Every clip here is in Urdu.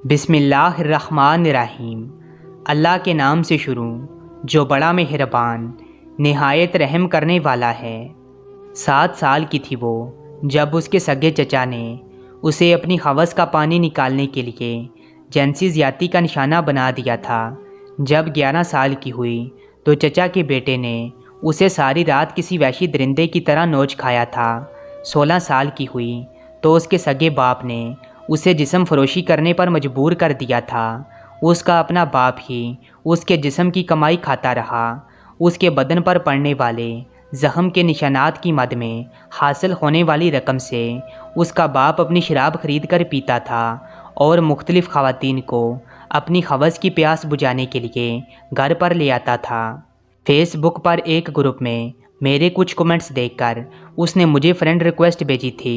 بسم اللہ الرحمن الرحیم۔ اللہ کے نام سے شروع جو بڑا مہربان نہایت رحم کرنے والا ہے۔ 7 سال کی تھی وہ جب اس کے سگے چچا نے اسے اپنی حوض کا پانی نکالنے کے لیے جنسی زیادتی کا نشانہ بنا دیا تھا۔ جب 11 سال کی ہوئی تو چچا کے بیٹے نے اسے ساری رات کسی وحشی درندے کی طرح نوچ کھایا تھا۔ 16 سال کی ہوئی تو اس کے سگے باپ نے اسے جسم فروشی کرنے پر مجبور کر دیا تھا۔ اس کا اپنا باپ ہی اس کے جسم کی کمائی کھاتا رہا۔ اس کے بدن پر پڑنے والے زخم کے نشانات کی مد میں حاصل ہونے والی رقم سے اس کا باپ اپنی شراب خرید کر پیتا تھا اور مختلف خواتین کو اپنی حوض کی پیاس بجھانے کے لیے گھر پر لے آتا تھا۔ فیس بک پر ایک گروپ میں میرے کچھ کمنٹس دیکھ کر اس نے مجھے فرینڈ ریکویسٹ بھیجی تھی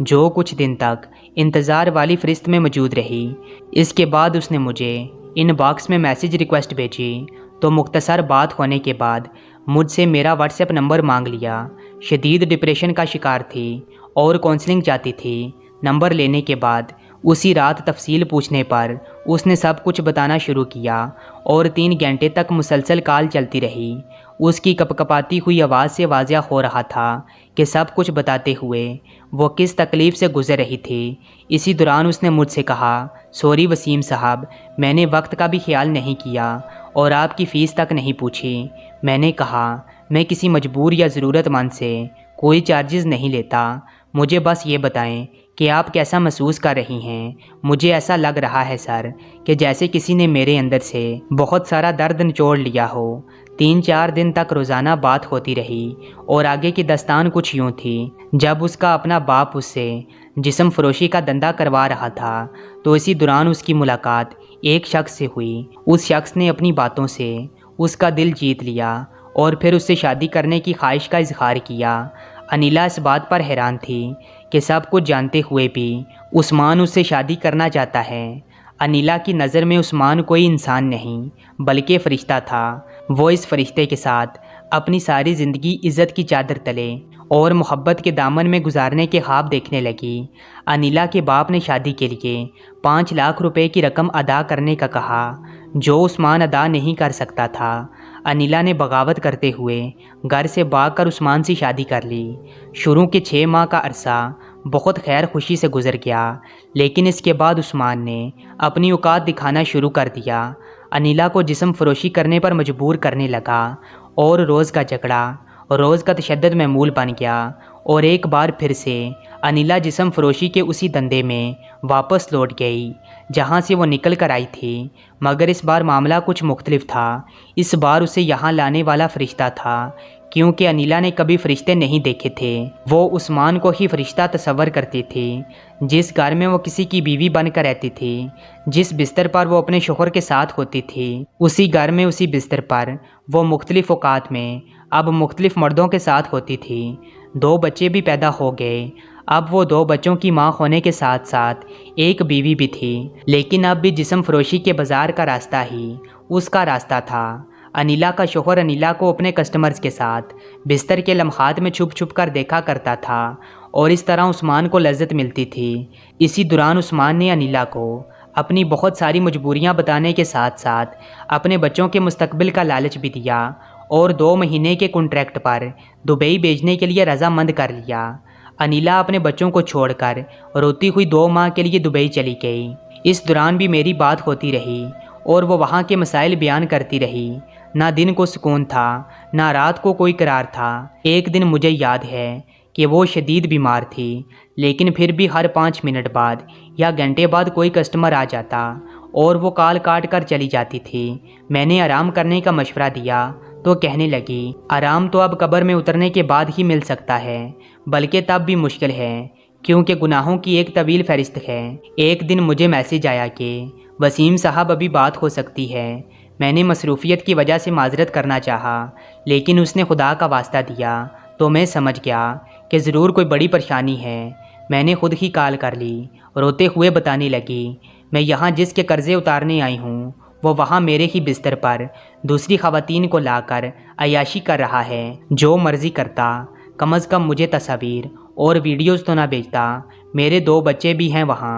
جو کچھ دن تک انتظار والی فہرست میں موجود رہی۔ اس کے بعد اس نے مجھے ان باکس میں میسیج ریکویسٹ بھیجی تو مختصر بات ہونے کے بعد مجھ سے میرا واٹس ایپ نمبر مانگ لیا۔ شدید ڈپریشن کا شکار تھی اور کونسلنگ چاہتی تھی۔ نمبر لینے کے بعد اسی رات تفصیل پوچھنے پر اس نے سب کچھ بتانا شروع کیا اور 3 گھنٹے تک مسلسل کال چلتی رہی۔ اس کی کپکپاتی ہوئی آواز سے واضح ہو رہا تھا کہ سب کچھ بتاتے ہوئے وہ کس تکلیف سے گزر رہی تھی۔ اسی دوران اس نے مجھ سے کہا، سوری وسیم صاحب، میں نے وقت کا بھی خیال نہیں کیا اور آپ کی فیس تک نہیں پوچھی۔ میں نے کہا، میں کسی مجبور یا ضرورت مند سے کوئی چارجز نہیں لیتا، مجھے بس یہ بتائیں کہ آپ کیسا محسوس کر رہی ہیں۔ مجھے ایسا لگ رہا ہے سر کہ جیسے کسی نے میرے اندر سے بہت سارا درد نچوڑ لیا ہو۔ 3-4 دن تک روزانہ بات ہوتی رہی اور آگے کی داستان کچھ یوں تھی۔ جب اس کا اپنا باپ اس سے جسم فروشی کا دھندا کروا رہا تھا تو اسی دوران اس کی ملاقات ایک شخص سے ہوئی۔ اس شخص نے اپنی باتوں سے اس کا دل جیت لیا اور پھر اس سے شادی کرنے کی خواہش کا اظہار کیا۔ انیلا اس بات پر حیران تھی کہ سب کچھ جانتے ہوئے بھی عثمان اس سے شادی کرنا چاہتا ہے۔ انیلا کی نظر میں عثمان کوئی انسان نہیں بلکہ فرشتہ تھا۔ وہ اس فرشتے کے ساتھ اپنی ساری زندگی عزت کی چادر تلے اور محبت کے دامن میں گزارنے کے خواب دیکھنے لگی۔ انیلا کے باپ نے شادی کے لیے 5 لاکھ روپے کی رقم ادا کرنے کا کہا جو عثمان ادا نہیں کر سکتا تھا۔ انیلا نے بغاوت کرتے ہوئے گھر سے بھاگ کر عثمان سے شادی کر لی۔ شروع کے 6 ماہ کا عرصہ بہت خیر خوشی سے گزر گیا، لیکن اس کے بعد عثمان نے اپنی اوقات دکھانا شروع کر دیا۔ انیلا کو جسم فروشی کرنے پر مجبور کرنے لگا اور روز کا جھگڑا روز کا تشدد معمول بن گیا اور ایک بار پھر سے انیلا جسم فروشی کے اسی دھندے میں واپس لوٹ گئی جہاں سے وہ نکل کر آئی تھی، مگر اس بار معاملہ کچھ مختلف تھا۔ اس بار اسے یہاں لانے والا فرشتہ تھا، کیونکہ انیلا نے کبھی فرشتے نہیں دیکھے تھے۔ وہ عثمان کو ہی فرشتہ تصور کرتی تھی۔ جس گھر میں وہ کسی کی بیوی بن کر رہتی تھی، جس بستر پر وہ اپنے شوہر کے ساتھ ہوتی تھی، اسی گھر میں اسی بستر پر وہ مختلف اوقات میں اب مختلف مردوں کے ساتھ ہوتی تھی۔ 2 بچے بھی پیدا ہو گئے۔ اب وہ 2 بچوں کی ماں ہونے کے ساتھ ساتھ ایک بیوی بھی تھی، لیکن اب بھی جسم فروشی کے بازار کا راستہ ہی اس کا راستہ تھا۔ انیلا کا شوہر انیلا کو اپنے کسٹمرز کے ساتھ بستر کے لمحات میں چھپ چھپ کر دیکھا کرتا تھا اور اس طرح عثمان کو لذت ملتی تھی۔ اسی دوران عثمان نے انیلا کو اپنی بہت ساری مجبوریاں بتانے کے ساتھ ساتھ اپنے بچوں کے مستقبل کا لالچ بھی دیا اور 2 مہینے کے کنٹریکٹ پر دبئی بھیجنے کے لیے رضامند کر لیا۔ انیلا اپنے بچوں کو چھوڑ کر روتی ہوئی 2 ماہ کے لیے دبئی چلی گئی۔ اس دوران بھی میری بات ہوتی رہی اور وہ وہاں کے مسائل بیان کرتی رہی۔ نہ دن کو سکون تھا، نہ رات کو کوئی قرار تھا۔ ایک دن مجھے یاد ہے کہ وہ شدید بیمار تھی، لیکن پھر بھی ہر 5 منٹ بعد یا گھنٹے بعد کوئی کسٹمر آ جاتا اور وہ کال کاٹ کر چلی جاتی تھی۔ میں نے آرام کرنے کا مشورہ دیا تو کہنے لگی، آرام تو اب قبر میں اترنے کے بعد ہی مل سکتا ہے، بلکہ تب بھی مشکل ہے کیونکہ گناہوں کی ایک طویل فہرست ہے۔ ایک دن مجھے میسیج آیا کہ وسیم صاحب ابھی بات ہو سکتی ہے۔ میں نے مصروفیت کی وجہ سے معذرت کرنا چاہا، لیکن اس نے خدا کا واسطہ دیا تو میں سمجھ گیا کہ ضرور کوئی بڑی پریشانی ہے۔ میں نے خود ہی کال کر لی۔ روتے ہوئے بتانے لگی، میں یہاں جس کے قرضے اتارنے آئی ہوں وہ وہاں میرے ہی بستر پر دوسری خواتین کو لا کر عیاشی کر رہا ہے۔ جو مرضی کرتا، کم از کم مجھے تصاویر اور ویڈیوز تو نہ بھیجتا۔ میرے 2 بچے بھی ہیں وہاں۔